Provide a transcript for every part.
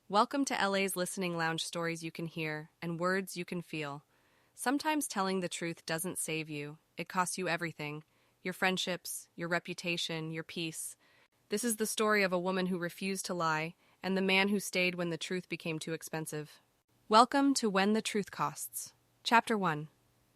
Welcome to LA's listening lounge, stories you can hear and words you can feel. Sometimes telling the truth doesn't save you. It costs you everything. Your friendships, your reputation, your peace. This is the story of a woman who refused to lie and the man who stayed when the truth became too expensive. Welcome to When the Truth Costs. Chapter 1.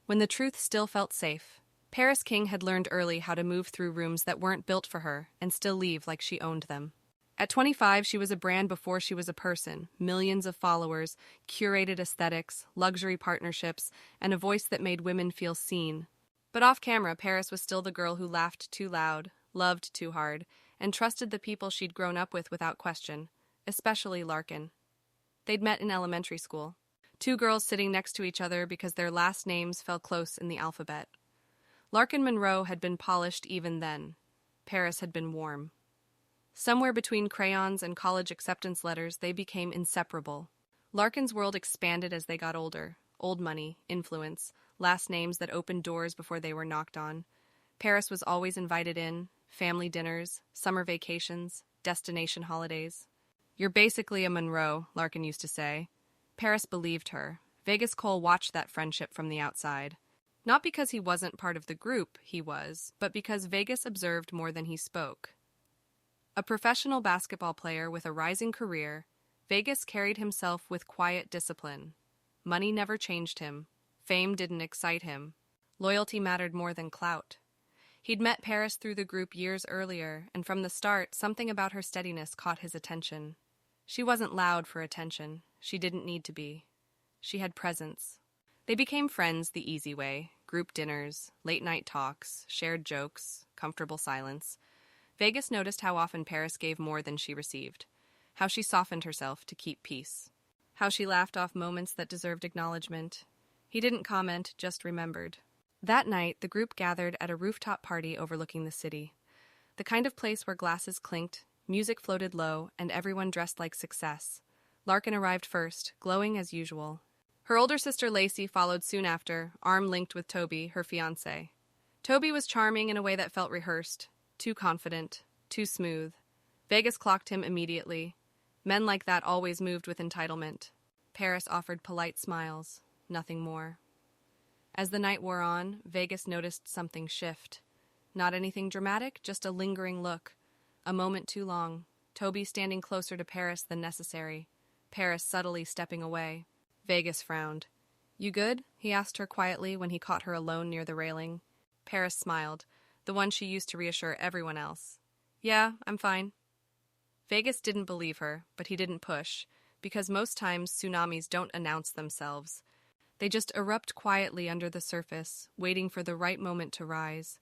When the truth still felt safe. Parris King had learned early how to move through rooms that weren't built for her and still leave like she owned them. At 25, she was a brand before she was a person. Millions of followers, curated aesthetics, luxury partnerships, and a voice that made women feel seen. But off camera, Parris was still the girl who laughed too loud, loved too hard, and trusted the people she'd grown up with without question, especially Larkin. They'd met in elementary school. Two girls sitting next to each other because their last names fell close in the alphabet. Larkin Monroe had been polished even then. Parris had been warm. Somewhere between crayons and college acceptance letters, they became inseparable. Larkin's world expanded as they got older. Old money, influence, last names that opened doors before they were knocked on. Parris was always invited in, family dinners, summer vacations, destination holidays. "You're basically a Monroe," Larkin used to say. Parris believed her. Vegas Cole watched that friendship from the outside. Not because he wasn't part of the group, he was, but because Vegas observed more than he spoke. A professional basketball player with a rising career, Vegas carried himself with quiet discipline. Money never changed him. Fame didn't excite him. Loyalty mattered more than clout. He'd met Parris through the group years earlier, and from the start, something about her steadiness caught his attention. She wasn't loud for attention. She didn't need to be. She had presence. They became friends the easy way. Group dinners, late-night talks, shared jokes, comfortable silence. Vegas noticed how often Parris gave more than she received, how she softened herself to keep peace, how she laughed off moments that deserved acknowledgement. He didn't comment, just remembered. That night, the group gathered at a rooftop party overlooking the city, the kind of place where glasses clinked, music floated low, and everyone dressed like success. Larkin arrived first, glowing as usual. Her older sister Lacey followed soon after, arm-linked with Toby, her fiancé. Toby was charming in a way that felt rehearsed. Too confident, too smooth. Vegas clocked him immediately. Men like that always moved with entitlement. Parris offered polite smiles, nothing more. As the night wore on, Vegas noticed something shift. Not anything dramatic, just a lingering look. A moment too long. Toby standing closer to Parris than necessary. Parris subtly stepping away. Vegas frowned. "You good?" he asked her quietly when he caught her alone near the railing. Parris smiled. The one she used to reassure everyone else. "Yeah, I'm fine." Vegas didn't believe her, but he didn't push, because most times tsunamis don't announce themselves. They just erupt quietly under the surface, waiting for the right moment to rise.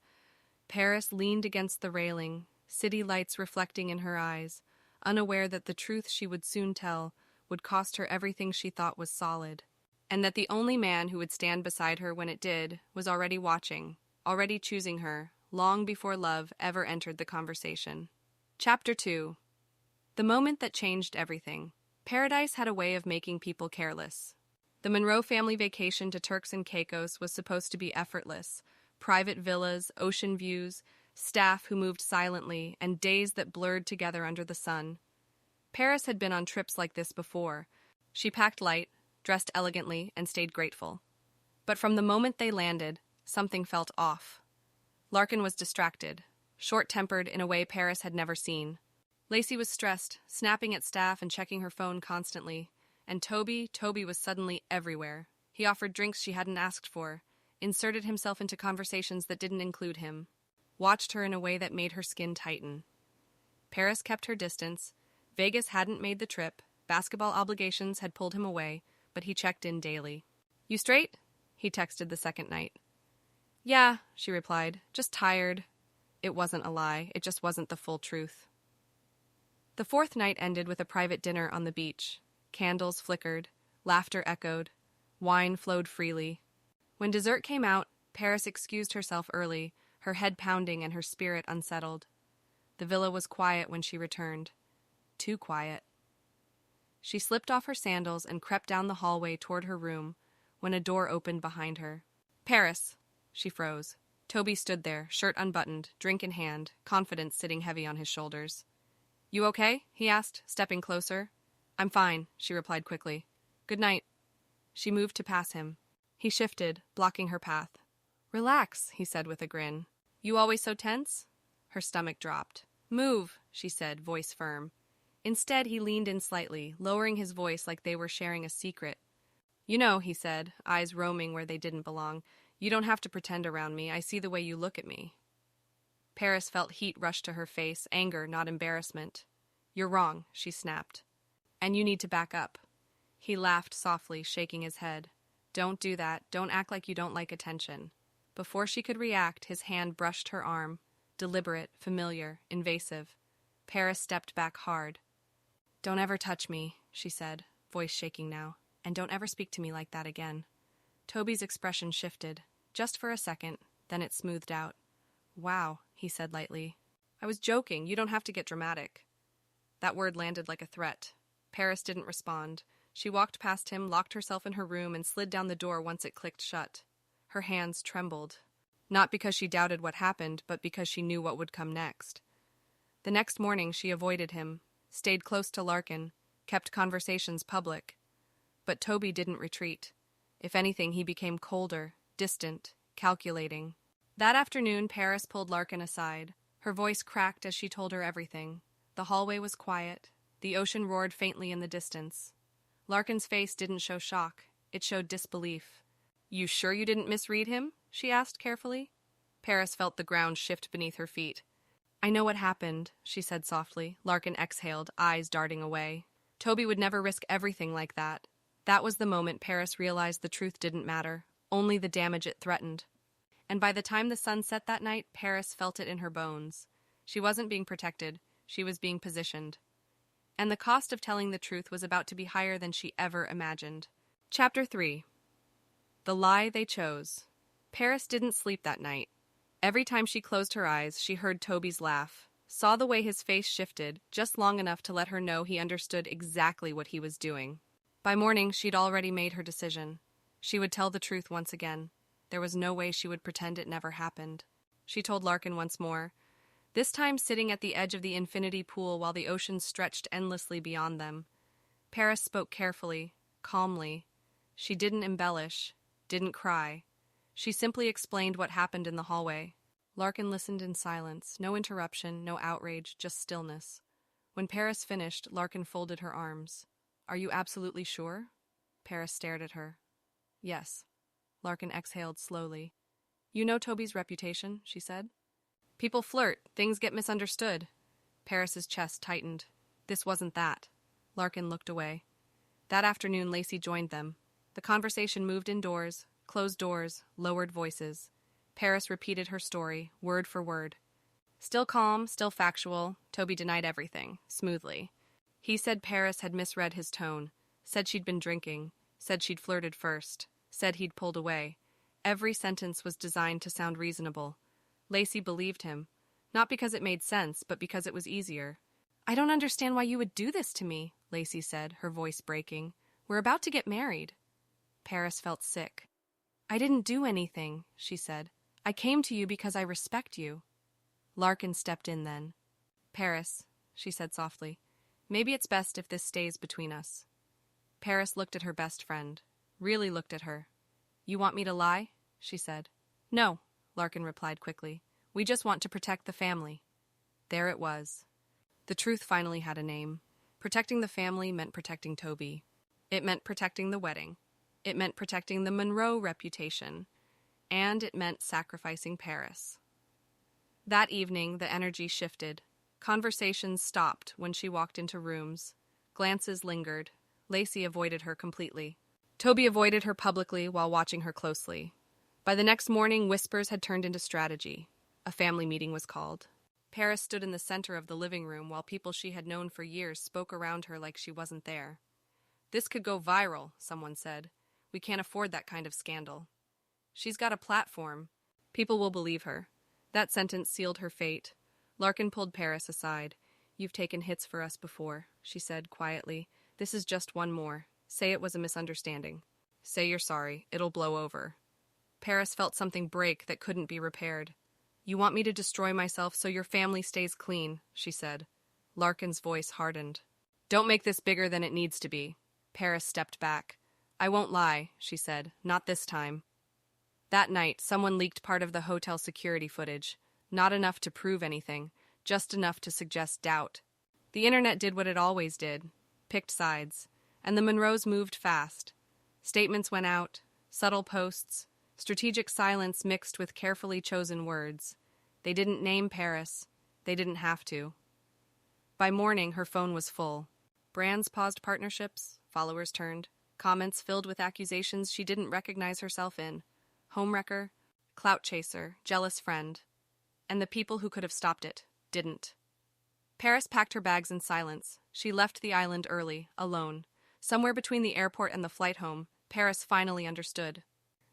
Parris leaned against the railing, city lights reflecting in her eyes, unaware that the truth she would soon tell would cost her everything she thought was solid, and that the only man who would stand beside her when it did was already watching, already choosing her, long before love ever entered the conversation. Chapter 2. The moment that changed everything. Paradise had a way of making people careless. The Monroe family vacation to Turks and Caicos was supposed to be effortless. Private villas, ocean views, staff who moved silently, and days that blurred together under the sun. Parris had been on trips like this before. She packed light, dressed elegantly, and stayed grateful. But from the moment they landed, something felt off. Larkin was distracted, short-tempered in a way Parris had never seen. Lacey was stressed, snapping at staff and checking her phone constantly. And Toby was suddenly everywhere. He offered drinks she hadn't asked for, inserted himself into conversations that didn't include him, watched her in a way that made her skin tighten. Parris kept her distance. Vegas hadn't made the trip. Basketball obligations had pulled him away, but he checked in daily. "You straight?" he texted the second night. "Yeah," she replied, "just tired." It wasn't a lie, it just wasn't the full truth. The fourth night ended with a private dinner on the beach. Candles flickered, laughter echoed, wine flowed freely. When dessert came out, Parris excused herself early, her head pounding and her spirit unsettled. The villa was quiet when she returned. Too quiet. She slipped off her sandals and crept down the hallway toward her room when a door opened behind her. "Parris." She froze. Toby stood there, shirt unbuttoned, drink in hand, confidence sitting heavy on his shoulders. "You okay?" he asked, stepping closer. I'm fine, she replied quickly. Good night. She moved to pass him. He shifted, blocking her path. Relax, he said with a grin. You always so tense? Her stomach dropped. Move, she said, voice firm. Instead, he leaned in slightly, lowering his voice like they were sharing a secret. You know, he said, eyes roaming where they didn't belong, you don't have to pretend around me. I see the way you look at me. Parris felt heat rush to her face, anger, not embarrassment. You're wrong, she snapped. And you need to back up. He laughed softly, shaking his head. Don't do that. Don't act like you don't like attention. Before she could react, his hand brushed her arm. Deliberate, familiar, invasive. Parris stepped back hard. Don't ever touch me, she said, voice shaking now. And don't ever speak to me like that again. Toby's expression shifted, just for a second, then it smoothed out. Wow, he said lightly. I was joking. You don't have to get dramatic. That word landed like a threat. Parris didn't respond. She walked past him, locked herself in her room, and slid down the door once it clicked shut. Her hands trembled. Not because she doubted what happened, but because she knew what would come next. The next morning she avoided him, stayed close to Larkin, kept conversations public. But Toby didn't retreat. If anything, he became colder, distant, calculating. That afternoon, Parris pulled Larkin aside. Her voice cracked as she told her everything. The hallway was quiet. The ocean roared faintly in the distance. Larkin's face didn't show shock. It showed disbelief. You sure you didn't misread him? She asked carefully. Parris felt the ground shift beneath her feet. I know what happened, she said softly. Larkin exhaled, eyes darting away. Toby would never risk everything like that. That was the moment Parris realized the truth didn't matter, only the damage it threatened. And by the time the sun set that night, Parris felt it in her bones. She wasn't being protected, she was being positioned. And the cost of telling the truth was about to be higher than she ever imagined. Chapter 3. The Lie They Chose. Parris didn't sleep that night. Every time she closed her eyes, she heard Toby's laugh, saw the way his face shifted, just long enough to let her know he understood exactly what he was doing. By morning, she'd already made her decision. She would tell the truth once again. There was no way she would pretend it never happened. She told Larkin once more, this time sitting at the edge of the infinity pool while the ocean stretched endlessly beyond them. Parris spoke carefully, calmly. She didn't embellish, didn't cry. She simply explained what happened in the hallway. Larkin listened in silence, no interruption, no outrage, just stillness. When Parris finished, Larkin folded her arms. Are you absolutely sure? Parris stared at her. Yes. Larkin exhaled slowly. You know Toby's reputation, she said. People flirt, things get misunderstood. Parris's chest tightened. This wasn't that. Larkin looked away. That afternoon, Lacey joined them. The conversation moved indoors, closed doors, lowered voices. Parris repeated her story, word for word. Still calm, still factual, Toby denied everything, smoothly. He said Parris had misread his tone, said she'd been drinking, said she'd flirted first, said he'd pulled away. Every sentence was designed to sound reasonable. Lacey believed him, not because it made sense, but because it was easier. I don't understand why you would do this to me, Lacey said, her voice breaking. We're about to get married. Parris felt sick. I didn't do anything, she said. I came to you because I respect you. Larkin stepped in then. Parris, she said softly, maybe it's best if this stays between us. Parris looked at her best friend, really looked at her. You want me to lie? She said. No, Larkin replied quickly. We just want to protect the family. There it was. The truth finally had a name. Protecting the family meant protecting Toby. It meant protecting the wedding. It meant protecting the Monroe reputation. And it meant sacrificing Parris. That evening, the energy shifted. Conversations stopped when she walked into rooms. Glances lingered. Lacey avoided her completely. Toby avoided her publicly while watching her closely. By the next morning, whispers had turned into strategy. A family meeting was called. Parris stood in the center of the living room while people she had known for years spoke around her like she wasn't there. This could go viral, someone said. We can't afford that kind of scandal. She's got a platform. People will believe her. That sentence sealed her fate. Larkin pulled Parris aside. You've taken hits for us before, she said quietly. This is just one more. Say it was a misunderstanding. Say you're sorry. It'll blow over. Parris felt something break that couldn't be repaired. You want me to destroy myself so your family stays clean, she said. Larkin's voice hardened. Don't make this bigger than it needs to be. Parris stepped back. I won't lie, she said. Not this time. That night, someone leaked part of the hotel security footage. Not enough to prove anything, just enough to suggest doubt. The internet did what it always did, picked sides, and the Monroes moved fast. Statements went out, subtle posts, strategic silence mixed with carefully chosen words. They didn't name Parris. They didn't have to. By morning, her phone was full. Brands paused partnerships, followers turned, comments filled with accusations she didn't recognize herself in. Homewrecker, clout chaser, jealous friend. And the people who could have stopped it didn't. Parris packed her bags in silence. She left the island early, alone. Somewhere between the airport and the flight home, Parris finally understood.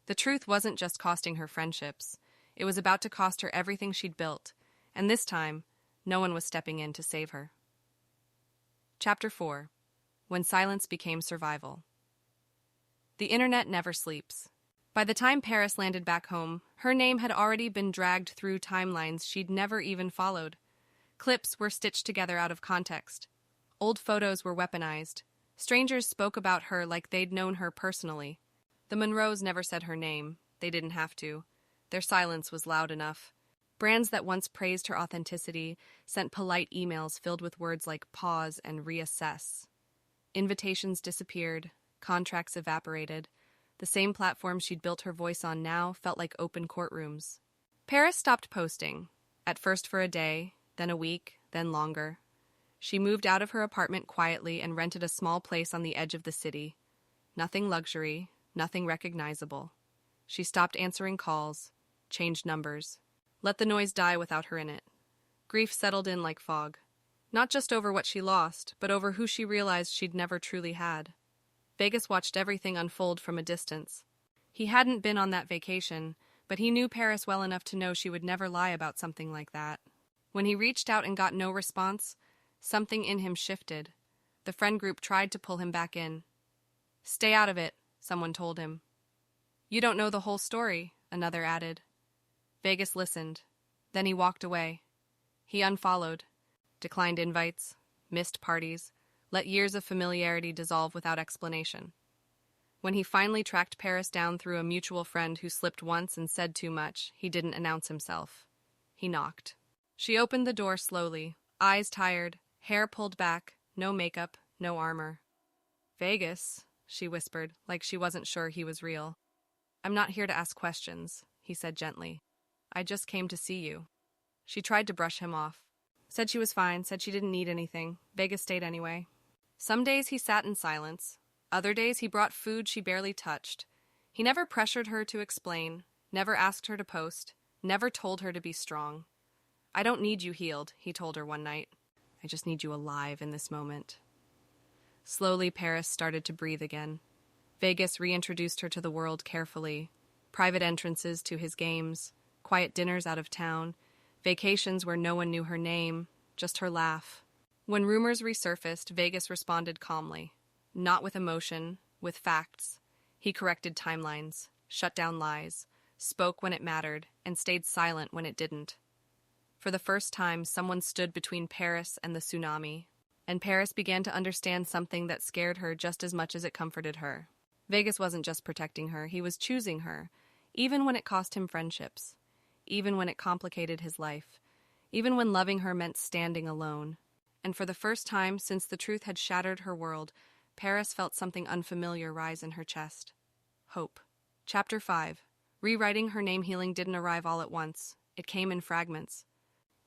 The truth wasn't just costing her friendships. It was about to cost her everything she'd built, and this time, no one was stepping in to save her. Chapter 4. When Silence Became Survival. The internet never sleeps. By the time Parris landed back home, her name had already been dragged through timelines she'd never even followed. Clips were stitched together out of context. Old photos were weaponized. Strangers spoke about her like they'd known her personally. The Monroes never said her name. They didn't have to. Their silence was loud enough. Brands that once praised her authenticity sent polite emails filled with words like pause and reassess. Invitations disappeared. Contracts evaporated. The same platform she'd built her voice on now felt like open courtrooms. Parris stopped posting, at first for a day, then a week, then longer. She moved out of her apartment quietly and rented a small place on the edge of the city. Nothing luxury, nothing recognizable. She stopped answering calls, changed numbers, let the noise die without her in it. Grief settled in like fog, not just over what she lost, but over who she realized she'd never truly had. Vegas watched everything unfold from a distance. He hadn't been on that vacation, but he knew Parris well enough to know she would never lie about something like that. When he reached out and got no response, something in him shifted. The friend group tried to pull him back in. "Stay out of it," someone told him. "You don't know the whole story," another added. Vegas listened. Then he walked away. He unfollowed, declined invites, missed parties, let years of familiarity dissolve without explanation. When he finally tracked Parris down through a mutual friend who slipped once and said too much, he didn't announce himself. He knocked. She opened the door slowly, eyes tired, hair pulled back, no makeup, no armor. "Vegas," she whispered, like she wasn't sure he was real. "I'm not here to ask questions," he said gently. "I just came to see you." She tried to brush him off. Said she was fine, said she didn't need anything. Vegas stayed anyway. Some days he sat in silence. Other days he brought food she barely touched. He never pressured her to explain, never asked her to post, never told her to be strong. "I don't need you healed," he told her one night. "I just need you alive in this moment." Slowly, Parris started to breathe again. Vegas reintroduced her to the world carefully. Private entrances to his games, quiet dinners out of town, vacations where no one knew her name, just her laugh. When rumors resurfaced, Vegas responded calmly. Not with emotion, with facts. He corrected timelines, shut down lies, spoke when it mattered, and stayed silent when it didn't. For the first time, someone stood between Parris and the tsunami, and Parris began to understand something that scared her just as much as it comforted her. Vegas wasn't just protecting her, he was choosing her, even when it cost him friendships, even when it complicated his life, even when loving her meant standing alone. And for the first time since the truth had shattered her world, Parris felt something unfamiliar rise in her chest. Hope. Chapter 5. Rewriting her name healing didn't arrive all at once. It came in fragments.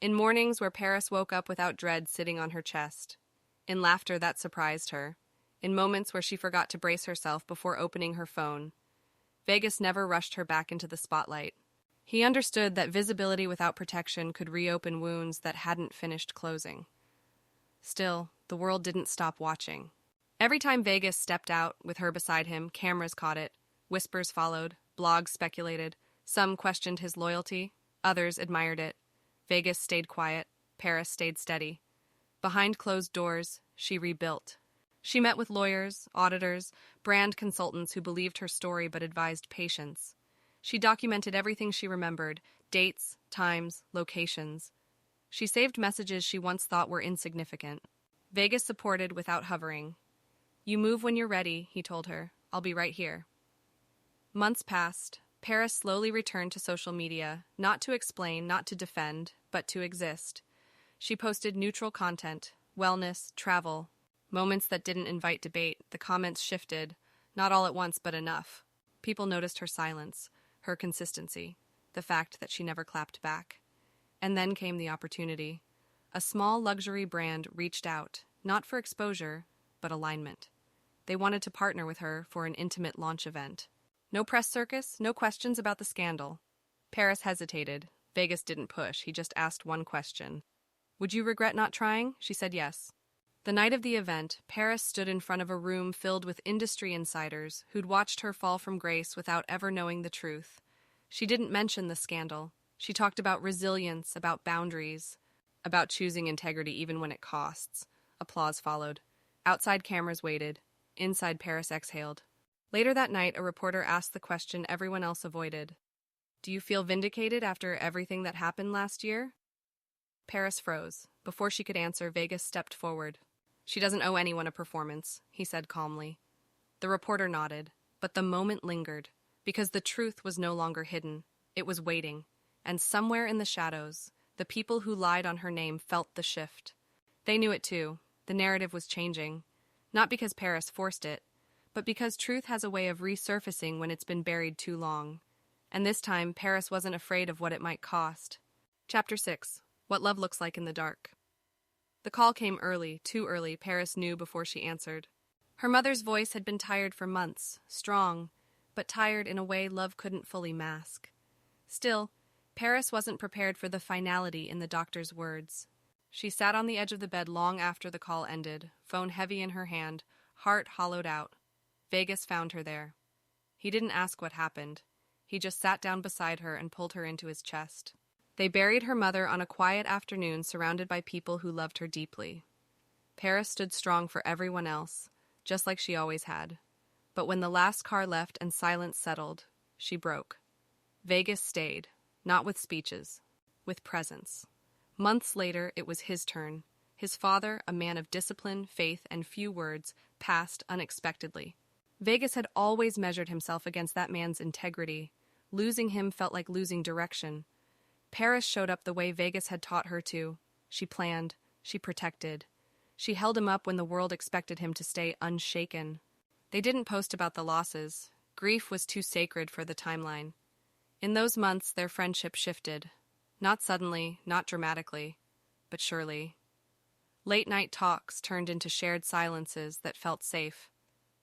In mornings where Parris woke up without dread sitting on her chest. In laughter that surprised her. In moments where she forgot to brace herself before opening her phone. Vegas never rushed her back into the spotlight. He understood that visibility without protection could reopen wounds that hadn't finished closing. Still, the world didn't stop watching. Every time Vegas stepped out, with her beside him, cameras caught it. Whispers followed, blogs speculated. Some questioned his loyalty, others admired it. Vegas stayed quiet, Parris stayed steady. Behind closed doors, she rebuilt. She met with lawyers, auditors, brand consultants who believed her story but advised patience. She documented everything she remembered, dates, times, locations. She saved messages she once thought were insignificant. Vegas supported without hovering. You move when you're ready, he told her. I'll be right here. Months passed. Parris slowly returned to social media, not to explain, not to defend, but to exist. She posted neutral content, wellness, travel, moments that didn't invite debate. The comments shifted, not all at once, but enough. People noticed her silence, her consistency, the fact that she never clapped back. And then came the opportunity. A small luxury brand reached out, not for exposure, but alignment. They wanted to partner with her for an intimate launch event. No press circus, no questions about the scandal. Parris hesitated. Vegas didn't push, he just asked one question. Would you regret not trying? She said yes. The night of the event, Parris stood in front of a room filled with industry insiders who'd watched her fall from grace without ever knowing the truth. She didn't mention the scandal. She talked about resilience, about boundaries, about choosing integrity even when it costs. Applause followed. Outside cameras waited. Inside, Parris exhaled. Later that night, a reporter asked the question everyone else avoided. Do you feel vindicated after everything that happened last year? Parris froze. Before she could answer, Vegas stepped forward. She doesn't owe anyone a performance, he said calmly. The reporter nodded, but the moment lingered, because the truth was no longer hidden. It was waiting, and somewhere in the shadows, the people who lied on her name felt the shift. They knew it too. The narrative was changing, not because Parris forced it, but because truth has a way of resurfacing when it's been buried too long. And this time, Parris wasn't afraid of what it might cost. Chapter 6. What Love Looks Like in the Dark. The call came early, too early, Parris knew before she answered. Her mother's voice had been tired for months, strong, but tired in a way love couldn't fully mask. Still, Parris wasn't prepared for the finality in the doctor's words. She sat on the edge of the bed long after the call ended, phone heavy in her hand, heart hollowed out. Vegas found her there. He didn't ask what happened. He just sat down beside her and pulled her into his chest. They buried her mother on a quiet afternoon surrounded by people who loved her deeply. Parris stood strong for everyone else, just like she always had. But when the last car left and silence settled, she broke. Vegas stayed, not with speeches, with presence. Months later, it was his turn. His father, a man of discipline, faith, and few words, passed unexpectedly. Vegas had always measured himself against that man's integrity. Losing him felt like losing direction. Parris showed up the way Vegas had taught her to. She planned. She protected. She held him up when the world expected him to stay unshaken. They didn't post about the losses. Grief was too sacred for the timeline. In those months, their friendship shifted. Not suddenly, not dramatically, but surely. Late-night talks turned into shared silences that felt safe.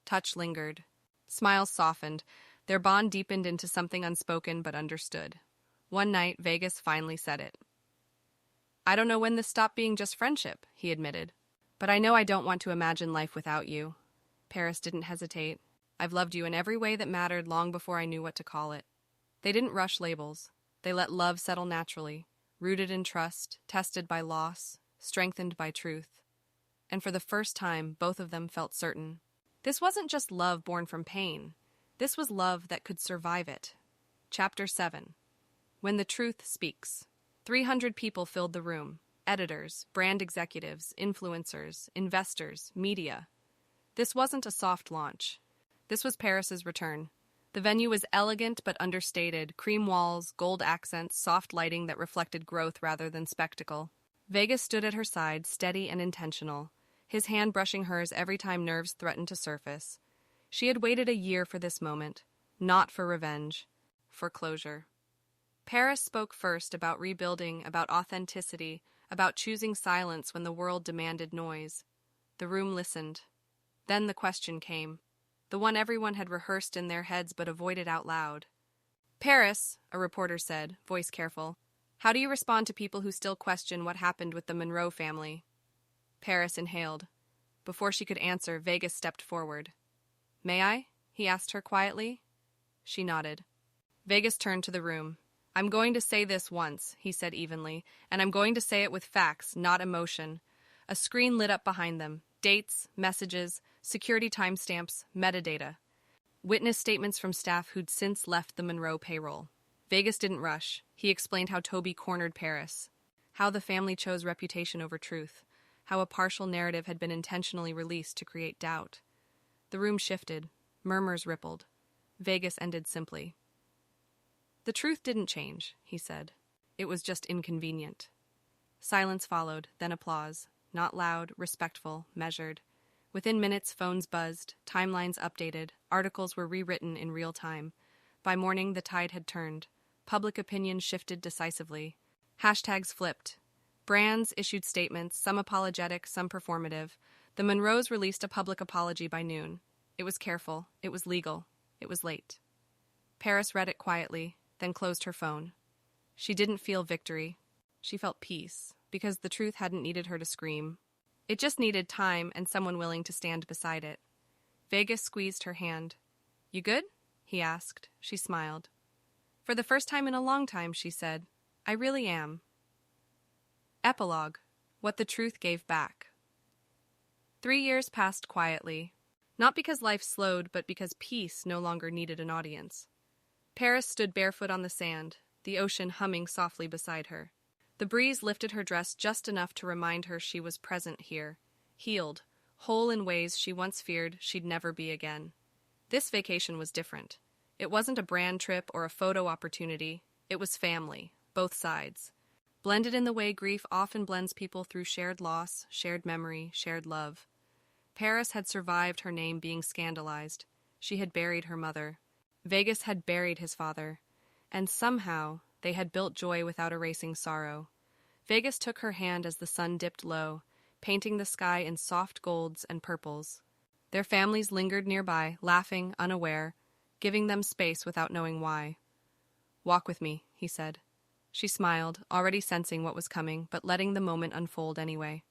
Touch lingered. Smiles softened. Their bond deepened into something unspoken but understood. One night, Vegas finally said it. I don't know when this stopped being just friendship, he admitted. But I know I don't want to imagine life without you. Parris didn't hesitate. I've loved you in every way that mattered long before I knew what to call it. They didn't rush labels. They let love settle naturally, rooted in trust, tested by loss, strengthened by truth. And for the first time, both of them felt certain. This wasn't just love born from pain. This was love that could survive it. Chapter 7. When the Truth Speaks. 300 people filled the room. Editors, brand executives, influencers, investors, media. This wasn't a soft launch. This was Parris's return. The venue was elegant but understated, cream walls, gold accents, soft lighting that reflected growth rather than spectacle. Vegas stood at her side, steady and intentional, his hand brushing hers every time nerves threatened to surface. She had waited a year for this moment, not for revenge, for closure. Parris spoke first about rebuilding, about authenticity, about choosing silence when the world demanded noise. The room listened. Then the question came. The one everyone had rehearsed in their heads but avoided out loud. Parris, a reporter said, voice careful, how do you respond to people who still question what happened with the Monroe family? Parris inhaled. Before she could answer, Vegas stepped forward. May I? He asked her quietly. She nodded. Vegas turned to the room. I'm going to say this once, he said evenly, and I'm going to say it with facts, not emotion. A screen lit up behind them. Dates, messages, security timestamps, metadata. Witness statements from staff who'd since left the Monroe payroll. Vegas didn't rush. He explained how Toby cornered Parris, how the family chose reputation over truth, how a partial narrative had been intentionally released to create doubt. The room shifted. Murmurs rippled. Vegas ended simply. "The truth didn't change," he said. "It was just inconvenient." Silence followed, then applause. Not loud, respectful, measured. Within minutes, phones buzzed, timelines updated, articles were rewritten in real time. By morning, the tide had turned. Public opinion shifted decisively. Hashtags flipped. Brands issued statements, some apologetic, some performative. The Monroes released a public apology by noon. It was careful. It was legal. It was late. Parris read it quietly, then closed her phone. She didn't feel victory. She felt peace, because the truth hadn't needed her to scream. It just needed time and someone willing to stand beside it. Vegas squeezed her hand. "You good?" he asked. She smiled. "For the first time in a long time," she said. "I really am." Epilogue: What the Truth Gave Back. 3 years passed quietly, not because life slowed, but because peace no longer needed an audience. Parris stood barefoot on the sand, the ocean humming softly beside her. The breeze lifted her dress just enough to remind her she was present here, healed, whole in ways she once feared she'd never be again. This vacation was different. It wasn't a brand trip or a photo opportunity. It was family, both sides. Blended in the way grief often blends people through shared loss, shared memory, shared love. Parris had survived her name being scandalized. She had buried her mother. Vegas had buried his father. And somehow, they had built joy without erasing sorrow. Vegas took her hand as the sun dipped low, painting the sky in soft golds and purples. Their families lingered nearby, laughing, unaware, giving them space without knowing why. "Walk with me," he said. She smiled, already sensing what was coming, but letting the moment unfold anyway.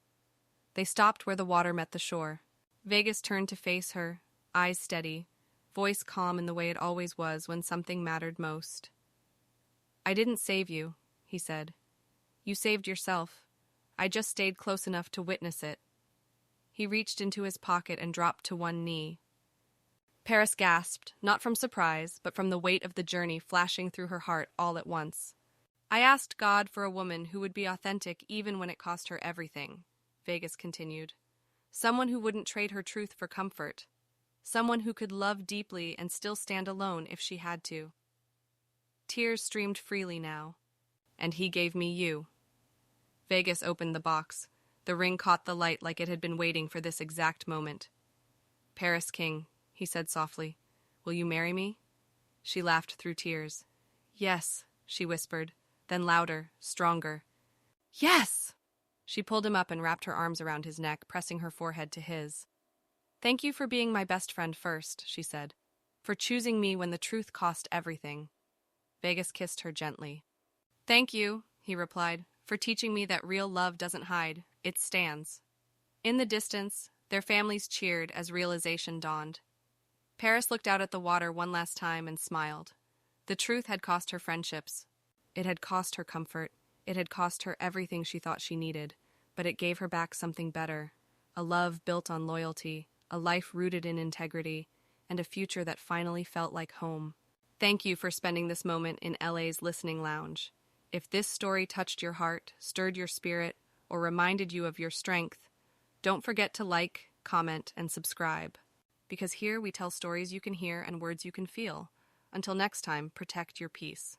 They stopped where the water met the shore. Vegas turned to face her, eyes steady, voice calm in the way it always was when something mattered most. "I didn't save you," he said. "You saved yourself. I just stayed close enough to witness it." He reached into his pocket and dropped to one knee. Parris gasped, not from surprise, but from the weight of the journey flashing through her heart all at once. "I asked God for a woman who would be authentic even when it cost her everything," Vegas continued. "Someone who wouldn't trade her truth for comfort. Someone who could love deeply and still stand alone if she had to." Tears streamed freely now. "And he gave me you." Vegas opened the box. The ring caught the light like it had been waiting for this exact moment. "Parris King," he said softly, "will you marry me?" She laughed through tears. "Yes," she whispered, then louder, stronger. "Yes!" She pulled him up and wrapped her arms around his neck, pressing her forehead to his. "Thank you for being my best friend first," she said, "for choosing me when the truth cost everything." Vegas kissed her gently. "Thank you," he replied, "for teaching me that real love doesn't hide, it stands." In the distance, their families cheered as realization dawned. Parris looked out at the water one last time and smiled. The truth had cost her friendships. It had cost her comfort. It had cost her everything she thought she needed, but it gave her back something better, a love built on loyalty, a life rooted in integrity, and a future that finally felt like home. Thank you for spending this moment in LA's Listening Lounge. If this story touched your heart, stirred your spirit, or reminded you of your strength, don't forget to like, comment, and subscribe. Because here we tell stories you can hear and words you can feel. Until next time, protect your peace.